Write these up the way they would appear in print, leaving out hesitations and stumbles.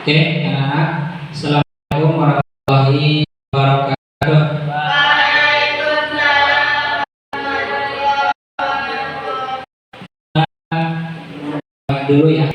Oke, anak-anak. Assalamualaikum warahmatullahi wabarakatuh. Waalaikumsalam. Dulu ya.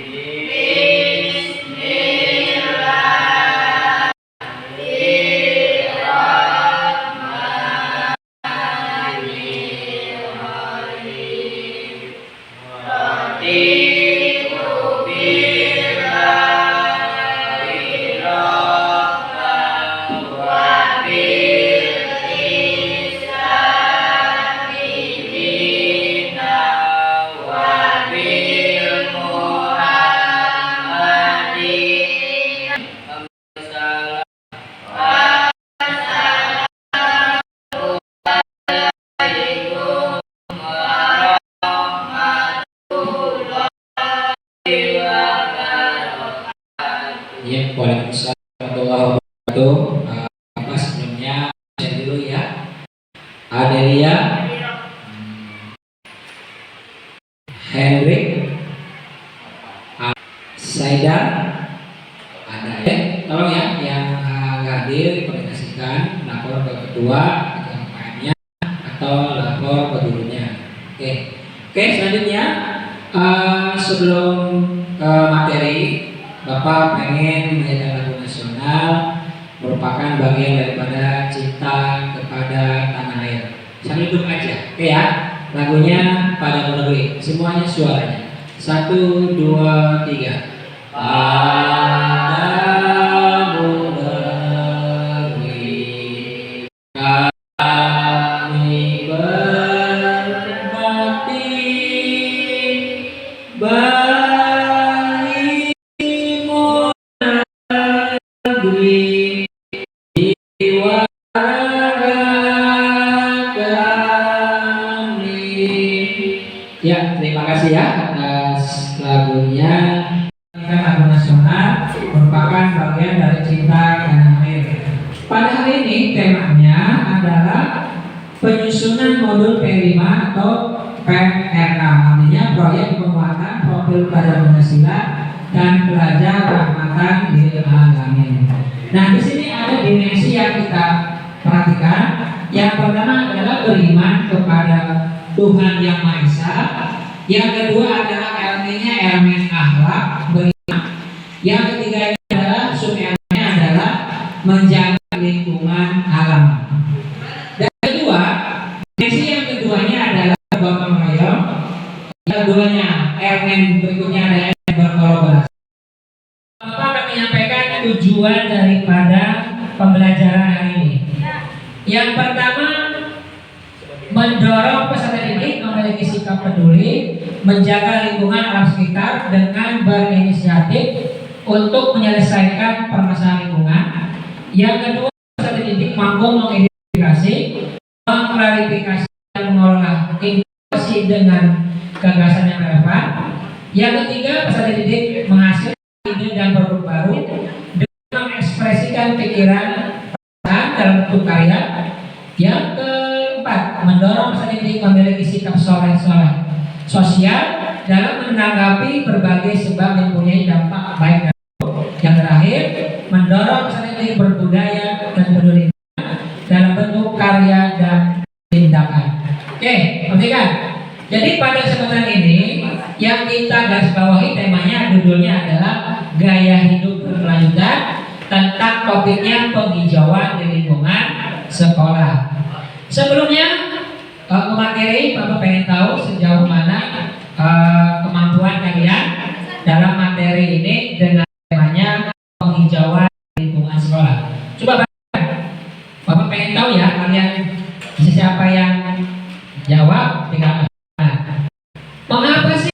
Ya, Waalaikumsalam warahmatullahi wabarakatuh. Apa sebelumnya saya dulu ya. Adelia, Hendrik, Saida, ada ya. Tolong ya yang nggak hadir komunikasikan lapor ke ketua atau KM-nya atau lapor ke gurunya. Oke, selanjutnya sebelum ke materi, Bapak pengen menyanyikan lagu nasional merupakan bagian daripada cinta kepada tanah air. Sambil duduk aja, oke ya. Lagunya Padamu Negeri, semuanya suaranya. 1, 2, 3. Padamu negeri kami berbakti. Ya, terima kasih ya atas lagunya. Lagu nasional merupakan bagian dari cinta tanah air. Pada hari ini temanya adalah penyusunan modul P5 atau PRK, artinya proyek penguatan profil pada Pancasila dan pelajar rahmatan lil alamin. Nah, di sini ada dimensi yang kita perhatikan. Yang pertama adalah beriman kepada Tuhan Yang Maha Esa. Yang kedua adalah elemennya elemen akhlak beriman. Yang ketiga adalah sub-elemennya adalah menjaga lingkungan alam. Dan kedua, dimensi yang keduanya adalah gotong royong. Yang keduanya elemen berikutnya adalah elemen berkolaborasi. Bapak akan menyampaikan tujuan daripada pembelajaran hari ini. Yang pertama, mendorong peserta didik memiliki sikap peduli, menjaga lingkungan alam sekitar dengan berinisiatif untuk menyelesaikan permasalahan lingkungan. Yang kedua, peserta didik mampu mengidentifikasi, mengklarifikasi dan mengolah informasi dengan gagasan yang relevan. Yang ketiga, peserta didik menghasilkan ide dan produk baru dengan mengekspresikan pikiran dalam bentuk karya. Yang keempat, mendorong peserta didik memiliki sikap soleh sosial dalam menanggapi berbagai sebab yang mempunyai dampak baik dan buruk. Yang terakhir, mendorong peserta didik berbudaya dan peduli dalam bentuk karya dan tindakan. Oke, perhatikan. Jadi pada kesempatan ini yang kita garis bawahi temanya, judulnya adalah gaya hidup berkelanjutan, tentang topiknya penghijauan di lingkungan sekolah. Sebelumnya ke materi, Bapak pengen tahu sejauh mana kemampuan kalian dalam materi ini dengan temanya penghijauan di lingkungan sekolah. Coba Bapak pengen tahu ya kalian, siapa yang jawab tinggal. Mengapa sih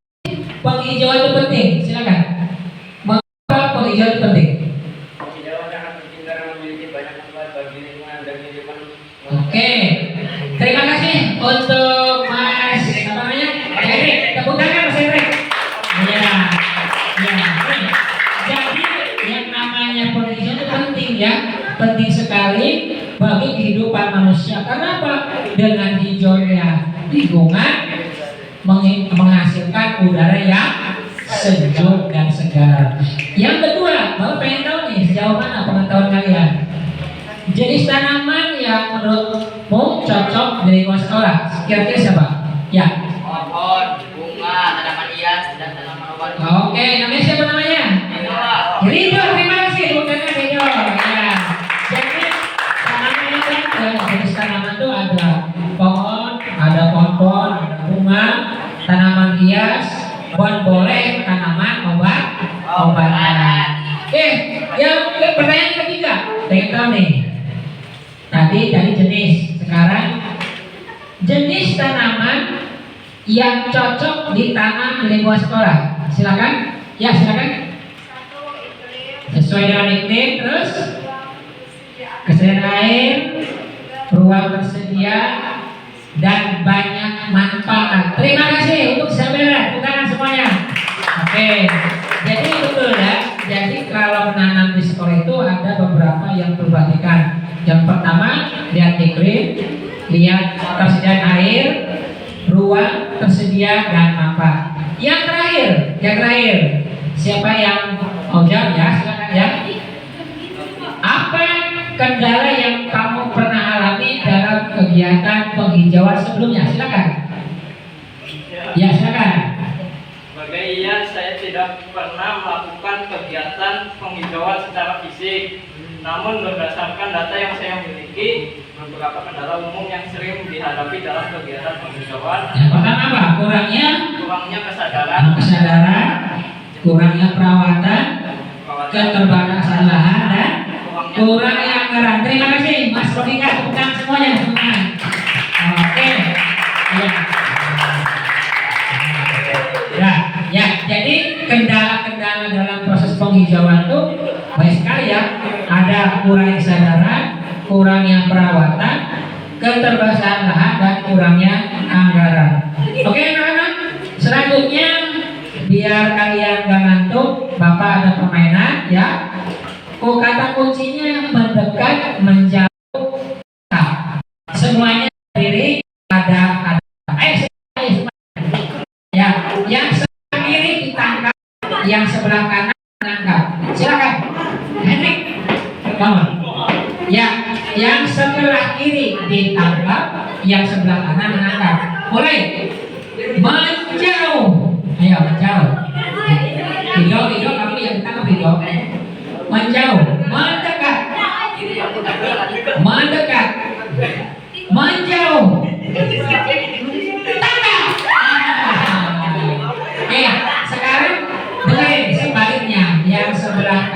penghijauan itu penting? Silakan. Mengapa penghijauan itu penting? Oke, terima kasih untuk Mas apa namanya? Hendrik, tepuk tangan Mas Hendrik. Ya. Jadi yang namanya penghijauan itu penting ya, penting sekali bagi kehidupan manusia. Karena apa? Dengan hijaunya lingkungan menghasilkan udara yang sejuk dan segar. Yang kedua, Bapak pengen tahu jenis tanaman yang menurutmu cocok di lingkungan sekolah. Kira-kira siapa? Ya. Pohon, bunga, tanaman hias, dan tanaman obat. Oke, namanya siapa namanya? Ridho, terima kasih. Bukannya Ridho. Ya. Jadi tanaman yang jenis tanaman itu ada pohon, ada pohon-pohon, ada bunga, tanaman hias, boleh tanaman obatan. Yang pertanyaan ketiga, pengen tahu nih. Tadi jenis, sekarang jenis tanaman yang cocok ditanam di lingkungan sekolah. Silakan. Ya, silakan. Sesuai dengan iklim, terus kesediaan air, ruang tersedia, dan banyak manfaat. Terima kasih untuk saudara, bukan semuanya. Oke, jadi betul ya. Jadi kalau menanam di sekolah itu ada beberapa yang diperhatikan. Yang pertama, lihat iklim, lihat ketersediaan air, ruang tersedia, dan manfaat. Yang terakhir, siapa yang mau jawab ya? Silakan ya. Apa kendala yang kamu pernah alami dalam kegiatan penghijauan sebelumnya? Silakan. Ya, silakan. Sebagai Ian, saya tidak pernah melakukan kegiatan penghijauan secara fisik. Namun berdasarkan data yang saya miliki, beberapa kendala umum yang sering dihadapi dalam kegiatan penghijauan. Yang pertama apa? Kurangnya kesadaran, kurangnya perawatan, keterbatasan lahan, dan kurangnya anggaran. Terima kasih Mas Rodika, bukan semuanya. Oke. Ya, jadi kendala-kendala dalam proses penghijauan itu banyak sekali ya. Ada kurangnya kesadaran, kurangnya perawatan, keterbatasan lahan, dan kurangnya anggaran. Oke anak-anak, selanjutnya biar kalian gak ngantuk, Bapak ada permainan ya. Kata kuncinya mendekat, menjauh, semuanya berdiri, ada. Ya, yang sebelah kiri ditangkap, yang sebelah kanan menangkap. Silakan, Hendrik, kamu. Ya, yang sebelah kiri ditangkap, yang sebelah kanan menangkap. Mulai menjauh. Ayo menjauh. Hido, kamu yang ditangkap Hido. Menjauh, mendekat, menjauh. Sekarang dengerin sebaliknya, yang sebelah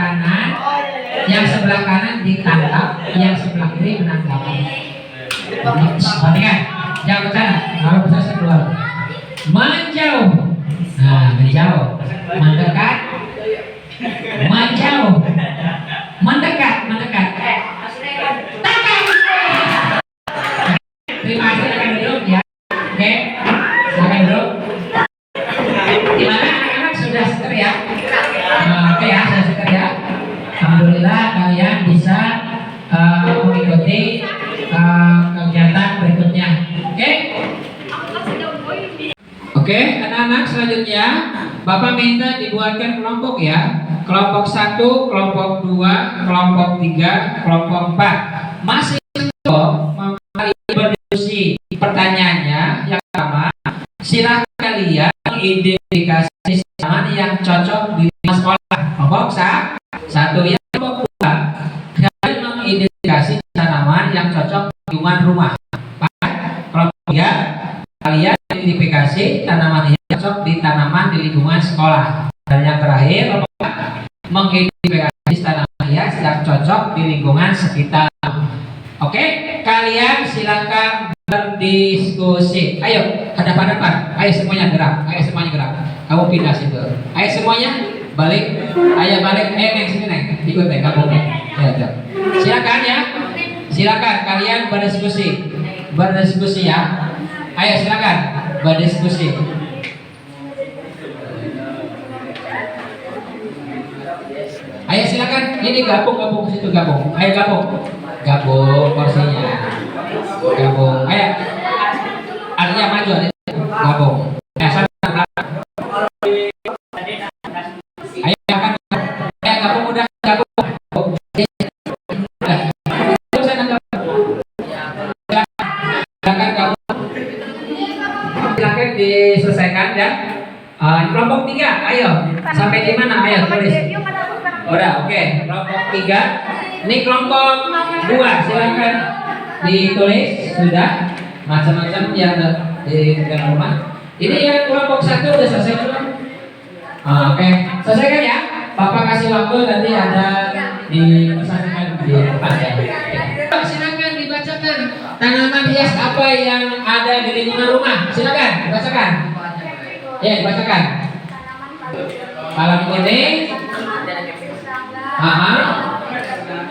kanan ditangkap, yang sebelah kiri menangkap. Sebaliknya, jangan bercanda, kalau bercanda keluar. Menjauh, menjauh, mendekat, menjauh, mendekat. Tangkap. Terima kasih, akan duduk ya. Oke, silakan duduk. Gimana anak-anak, sudah seger ya? Oke ya, sudah seger ya. Alhamdulillah kalian bisa mengikuti kegiatan berikutnya. Oke, anak-anak, selanjutnya Bapak minta dibuatkan kelompok ya. Kelompok 1, kelompok 2, kelompok 3, kelompok 4. Masih berdiskusi. Pertanyaannya yang pertama, silakan kalian mengidentifikasi tanaman yang cocok di sekolah. Kelompok 1 ya. Kelompok 2, kalian mengidentifikasi tanaman yang cocok di lingkungan rumah. Kelompok 3, kalian identifikasi tanaman yang cocok di tanaman di lingkungan sekolah. Dan yang terakhir, kelompok 4, mengidentifikasi tanaman hias yang cocok di lingkungan sekitar. Oke, kalian silakan berdiskusi. Ayo, hadapan-hadapan. Ayo semuanya gerak. Kamu pindah situ. Ayo semuanya balik. Ayo balik. Neng sini neng. Ikut neng. Kamu neng. Ya. Silakan ya. Silakan kalian berdiskusi ya. Ayo silakan berdiskusi. Ayo silakan. Ini gabung situ gabung. Ayo gabung porsinya. Gabung. Ayo. Artinya maju. Gabung. Ayo gabung udah gabung. Kelompok 3, ayo. Sampai di mana? Ayo tulis. Udah, oke. Kelompok 3. Ini kelompok 2, silakan ditulis. Sudah. Macam-macam yang di dalam rumah. Ini yang kelompok 1 udah selesai belum? Oke, selesaikan ya. Bapak kasih waktu nanti ada dipesankan di depan ya. Silakan dibacakan tanaman hias apa yang ada di lingkungan rumah. Silakan dibacakan. Ya, dibacakan. Malam ini.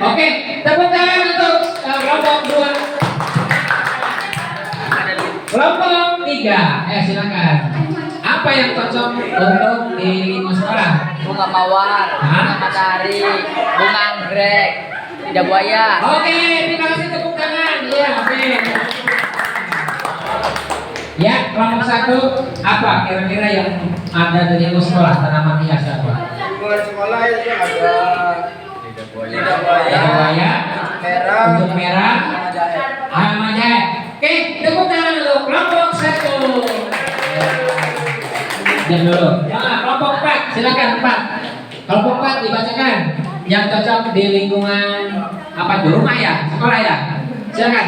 Oke, tepuk tangan untuk kelompok 2. Kelompok 3. Silakan. Apa yang cocok untuk di lingkungan sekolah? Bunga mawar, bunga matahari, bunga anggrek, lidah buaya. Oke, terima kasih, tepuk tangan. Ya, oke. Ya, kelompok 1 apa kira-kira yang ada di lingkungan sekolah, tanaman hias apa? Lingkungan sekolah itu ada lidah buaya, merah, untuk merah, hama jahe. Oke, tepuk tangan dulu. Kelompok 1. Diam dulu. Kelompok 4, silakan 4. Kelompok 4 dibacakan. Yang cocok di lingkungan apa tuh? Rumah ya, sekolah ya. Silakan.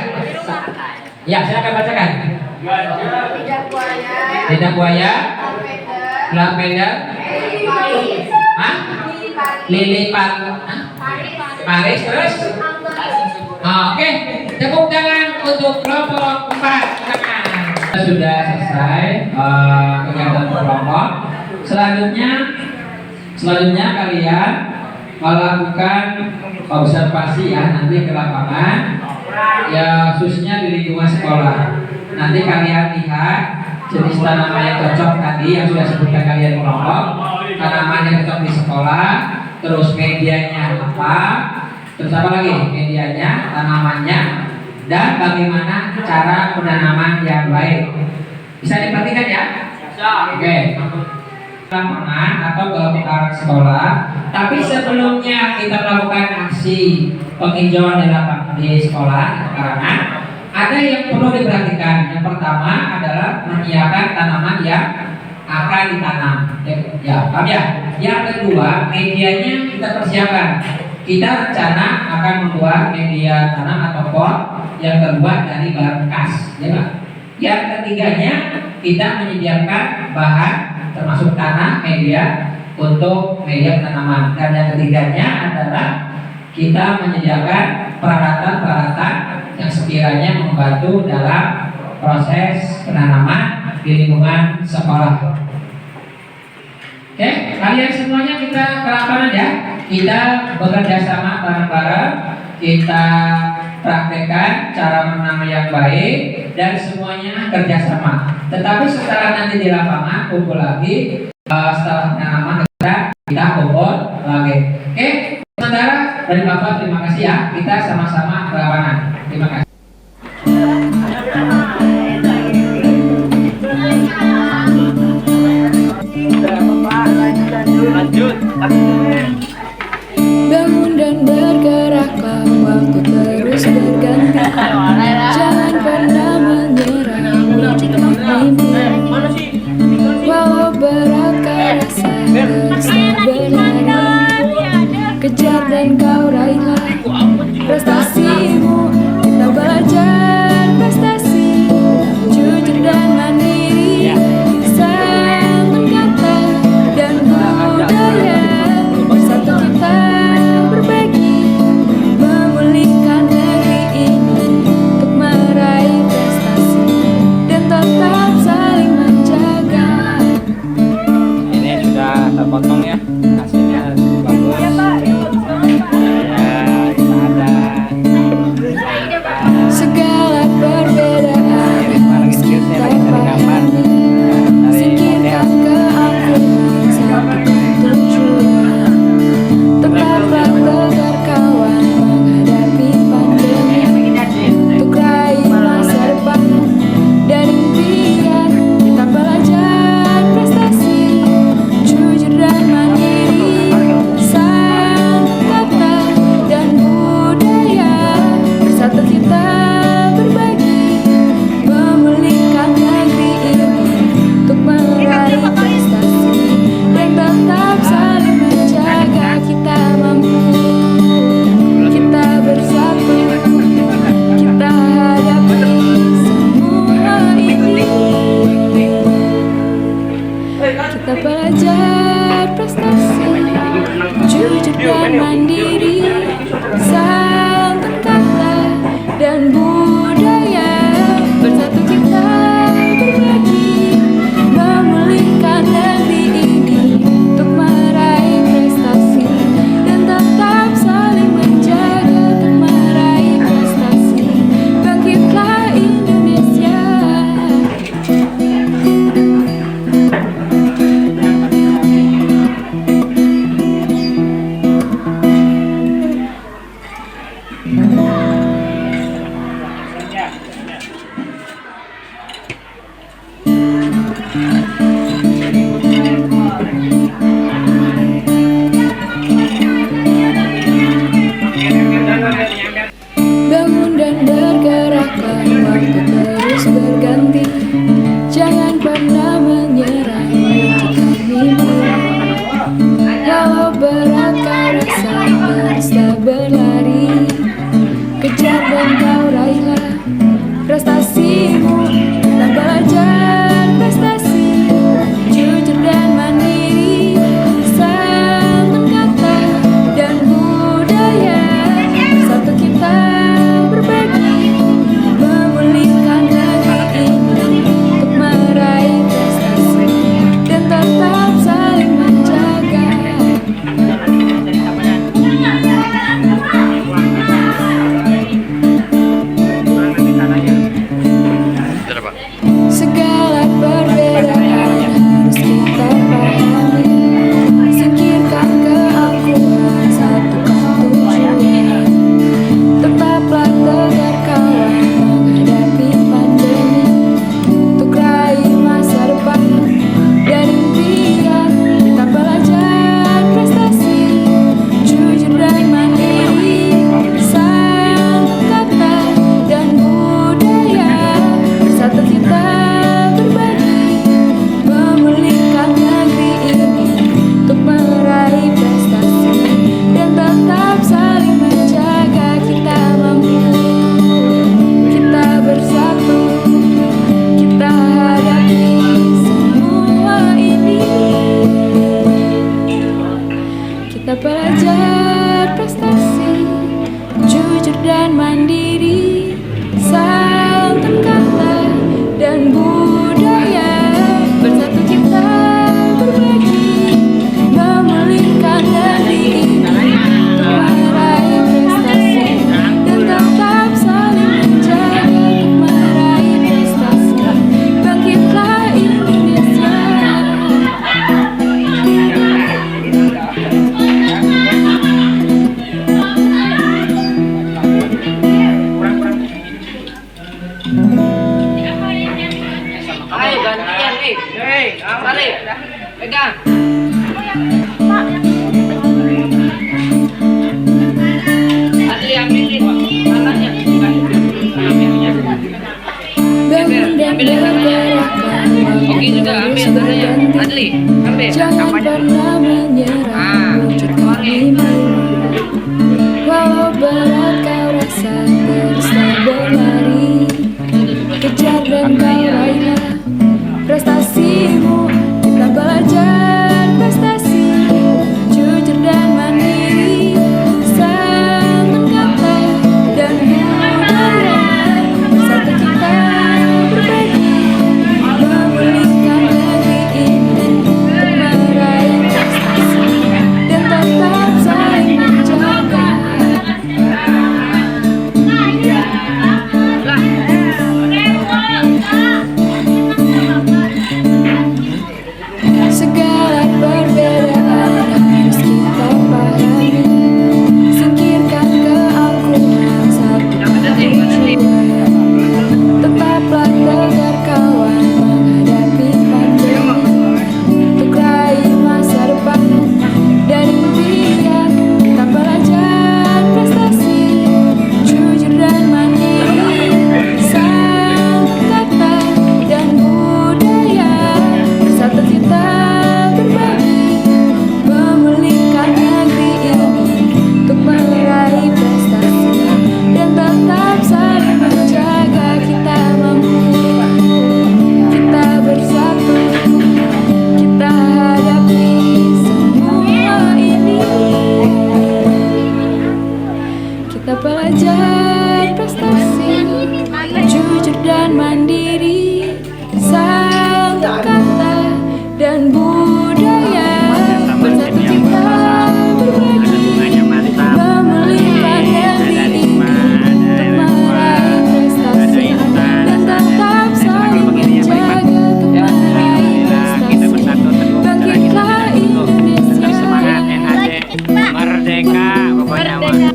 Ya, silakan bacakan. Lidah buaya, lavender, lili Paris, terus. Oke, tepuk tangan untuk kelompok 4. Silakan. Sudah selesai kegiatan kelompok. Selanjutnya kalian melakukan observasi ya, nanti ke lapangan ya, khususnya di lingkungan sekolah. Nanti kalian lihat jenis tanaman yang cocok tadi yang sudah sebutkan kalian kelompok, tanaman yang cocok di sekolah, terus medianya apa, terus apa lagi medianya, tanamannya, dan bagaimana cara penanaman yang baik. Bisa diperhatikan ya? Oke. Lapangan atau ke sekolah. Tapi sebelumnya kita melakukan aksi penghijauan di sekolah pekarangan, ada yang perlu diperhatikan. Yang pertama adalah menyiapkan tanaman yang akan ditanam. Ya, paham ya? Yang kedua, medianya kita persiapkan. Kita rencana akan membuat media tanam atau pot yang terbuat dari bahan bekas, ya Pak. Yang ketiganya, kita menyediakan bahan termasuk tanah, media untuk media tanaman. Dan yang ketiganya adalah kita menyediakan peralatan-peralatan yang sekiranya membantu dalam proses penanaman di lingkungan sekolah. Oke, kalian semuanya kita ke lapangan ya. Kita bekerja sama bareng-bareng. Kita praktekkan cara menanam yang baik dan semuanya kerjasama. Tetapi setelah nanti di lapangan kumpul lagi, setelah penanaman kita kumpul lagi. Oke, sementara dari Bapak terima kasih ya. Kita sama-sama ke lapangan. Terima kasih. Lanjut. Bangun dan bergeraklah, waktu terus berganti. Jangan pernah menyerah, wujudkan mimpi. Walau berat kau rasa, terus berlari. Kejar dan kau raihlah prestasimu. Kita belajar prestasi, jujur dan mandiri. Santun kata dan budaya, bersatu kita berbagi, memulihkan negeri ini untuk meraih prestasi dan tetap saling menjaga. Ini sudah terpotong ya, hasilnya bagus. Ya, kita ada mandiri, santun kata dan budaya. Bersatu kita berbagi, memulihkan negeri ini untuk meraih prestasi dan tetap saling menjaga untuk meraih prestasi. Bangkitlah Indonesia. Bangun dan bergeraklah, waktu terus berganti. Jangan pernah menyerah, wujudkan mimpi. Walau berat kau rasa, terus tak berlari. Kejar dan kau raihlah prestasimu. Kita belajar prestasi, jujur dan mandiri, santun kata dan budaya. Bersatu kita berbagi, memulihkan negeri ini untuk meraih prestasi dan tetap saling menjaga. Segala perbedaan harus kita pahami, singkirkan keangkuhan, satukan tujuan. Tetaplah tegar kawan menghadapi pandemi, untuk raih masa depan dan impian. Kita belajar prestasi, jujur dan mandiri, santun kata dan budaya. Bersatu kita berbagi, memulihkan negeri ini untuk meraih prestasi dan tetap saling menjaga. Kita mampu, kita bersatu, kita hadapi semua ini. Kita belajar prestasi, jujur dan mandiri, santun kata dan budaya. Bersatu kita berbagi, memulihkan negeri ini untuk meraih prestasi dan tetap saling menjaga untuk meraih prestasi. Bangkitlah Indonesia. Ayo gantian nih. Tarik. Pegang. Adli ambil nih tangannya. Bangun dan bergeraklah, Oke juga ambil tangannya. Adli ambil. jangan pernah menyerah, wujudkan mimpi. Walau berat kau rasa, terus tak berlari. Kejar dan kau raihlah prestasimu. Kita belajar prestasi, jujur dan mandiri, santun kata dan budaya. Bersatu kita berbagi, memulihkan negeri ini untuk meraih belajar prestasi, jujur dan mandiri, saling kata dan budaya, bersatu kita berbagi, memulihkan yang diinginkan untuk meraih prestasi dan tetap saling menjaga untuk meraih prestasi. Bangkitlah Indonesia. Merdeka pokoknya mah.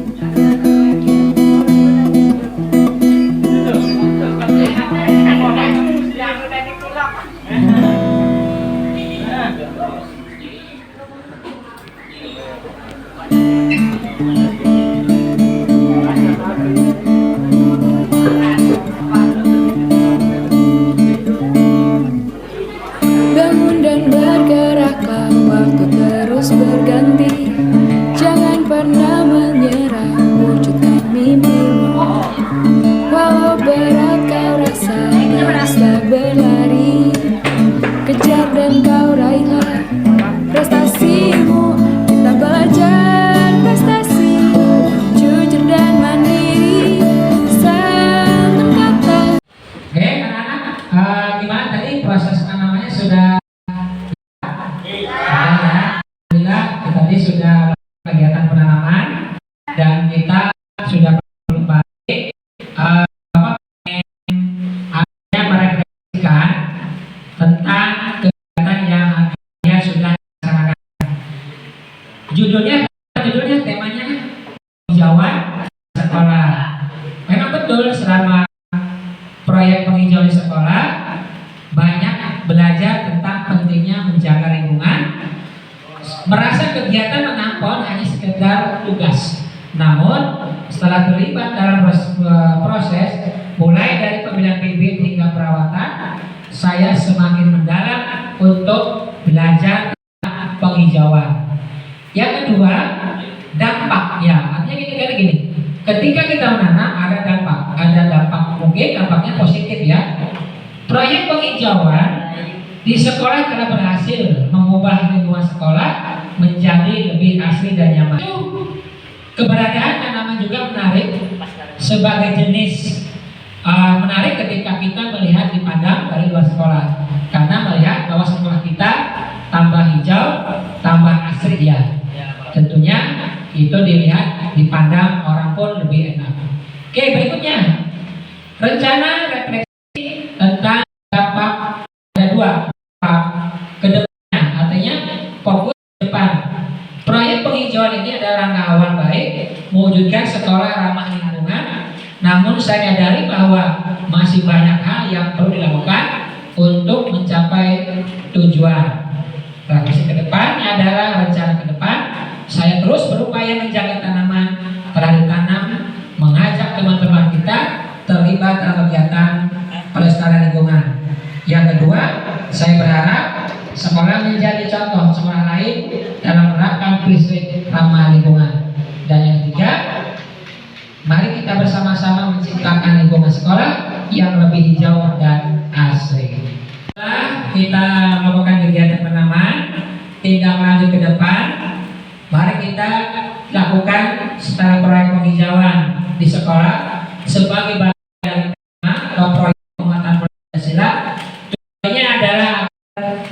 Bangun dan bergeraklah, waktu terus berganti. Jangan pernah menyerah, wujudkan mimpimu. Walau berat kau rasa, teruslah berlari. Kejar dan kau raihlah prestasimu. Kita belajar prestasi, jujur dan mandiri, saling kata. Oke, anak-anak, gimana tadi proses namanya sudah? Alhamdulillah, kita tadi sudah kegiatan penanaman dan kita sudah baik merefleksikan tentang kegiatan yang akhirnya sudah dilaksanakan. Judulnya temanya penghijauan sekolah. Memang betul selama proyek penghijauan di sekolah banyak belajar tentang pentingnya menjaga lingkungan. Merasa kegiatan menampon hanya sekedar tugas. Namun setelah terlibat dalam proses mulai dari pemilihan bibit hingga perawatan, saya semakin mendalam untuk belajar tentang penghijauan. Yang kedua, dampaknya. Artinya gini. Ketika kita menanam ada dampak mungkin dampaknya positif ya. Proyek penghijauan di sekolah telah berhasil mengubah lingkungan sekolah menjadi lebih asri dan nyaman. Keberadaan tanaman juga menarik sebagai jenis menarik ketika kita melihat dipandang dari luar sekolah, karena melihat bahwa sekolah kita tambah hijau, tambah asri ya. Tentunya itu dilihat dipandang orang pun lebih enak. Oke, berikutnya rencana refleksi tentang dampak. Ada dua ke depannya, artinya fokus depan. Proyek penghijauan ini adalah langkah awal baik mewujudkan sekolah ramah lingkungan. Namun saya menyadari bahwa masih banyak hal yang perlu dilakukan untuk mencapai tujuan. Refleksi ke depannya adalah rencana ke depan. Saya terus berupaya menjaga tanaman telah ditanam, mengajak teman-teman kita terlibat dalam kegiatan pelestarian lingkungan. Yang kedua, saya berharap sekolah menjadi contoh sekolah lain dalam menerapkan prinsip ramah lingkungan. Dan yang ketiga, mari kita bersama-sama menciptakan lingkungan sekolah yang lebih hijau dan asri. Setelah kita melakukan kegiatan penanaman, tindak lanjut ke depan, mari kita lakukan setelah proyek penghijauan di sekolah sebagai bagian dari proyek penguatan Pancasila. Tujuannya adalah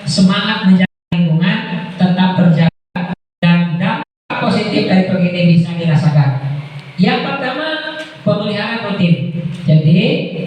semangat menjaga lingkungan tetap terjaga dan dampak positif dari proyek ini bisa dirasakan. Yang pertama, pemeliharaan rutin. Jadi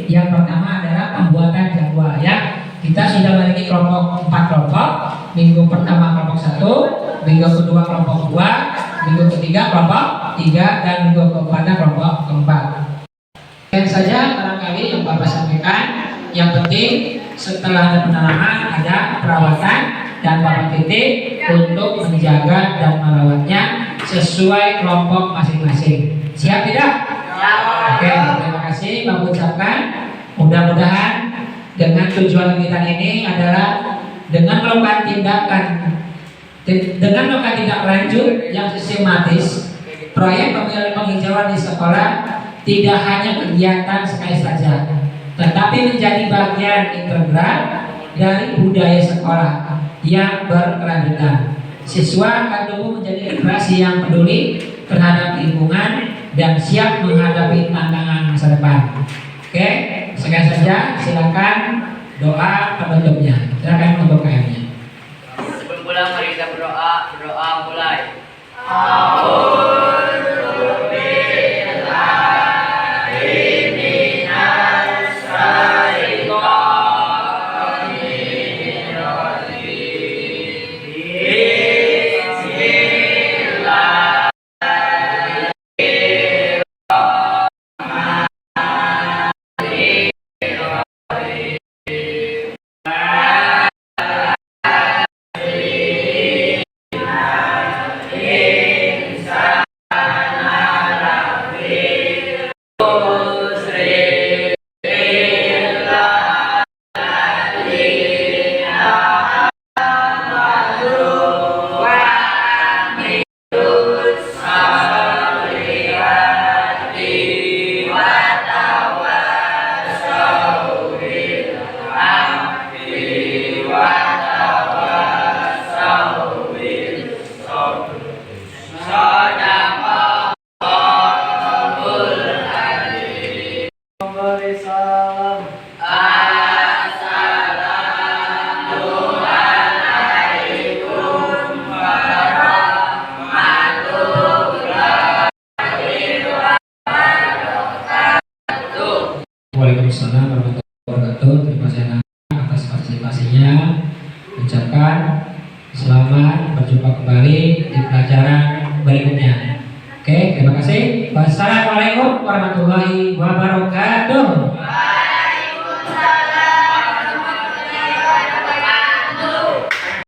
yang pertama adalah pembuatan jadwal ya. Kita sudah memiliki kelompok 4 kelompok. Minggu pertama kelompok 1, minggu kedua kelompok 2, minggu ketiga kelompok 3, dan minggu keempat kelompok 4. Yang saja barangkali yang Bapak sampaikan. Yang penting setelah ada penanaman ada perawatan dan Bapak titik untuk menjaga dan merawatnya sesuai kelompok masing-masing. Siap tidak? Oke, terima kasih Bapak ucapkan. Mudah-mudahan dengan tujuan kegiatan ini adalah dengan melakukan tindak lanjut yang sistematis, proyek penghijauan di sekolah tidak hanya kegiatan sekali saja, tetapi menjadi bagian integral dari budaya sekolah yang berkelanjutan. Siswa akan tumbuh menjadi generasi yang peduli terhadap lingkungan dan siap menghadapi tantangan masa depan. Oke, sekian saja. Silakan doa penutupnya. Silakan untuk KM-nya. Sebelum pulang mari kita berdoa. Berdoa mulai. Waalaikumsalam warahmatullahi wabarakatuh. Terima kasih atas partisipasinya. Ucapkan selamat berjumpa kembali di pelajaran berikutnya. Oke, terima kasih. Wassalamualaikum warahmatullahi wabarakatuh.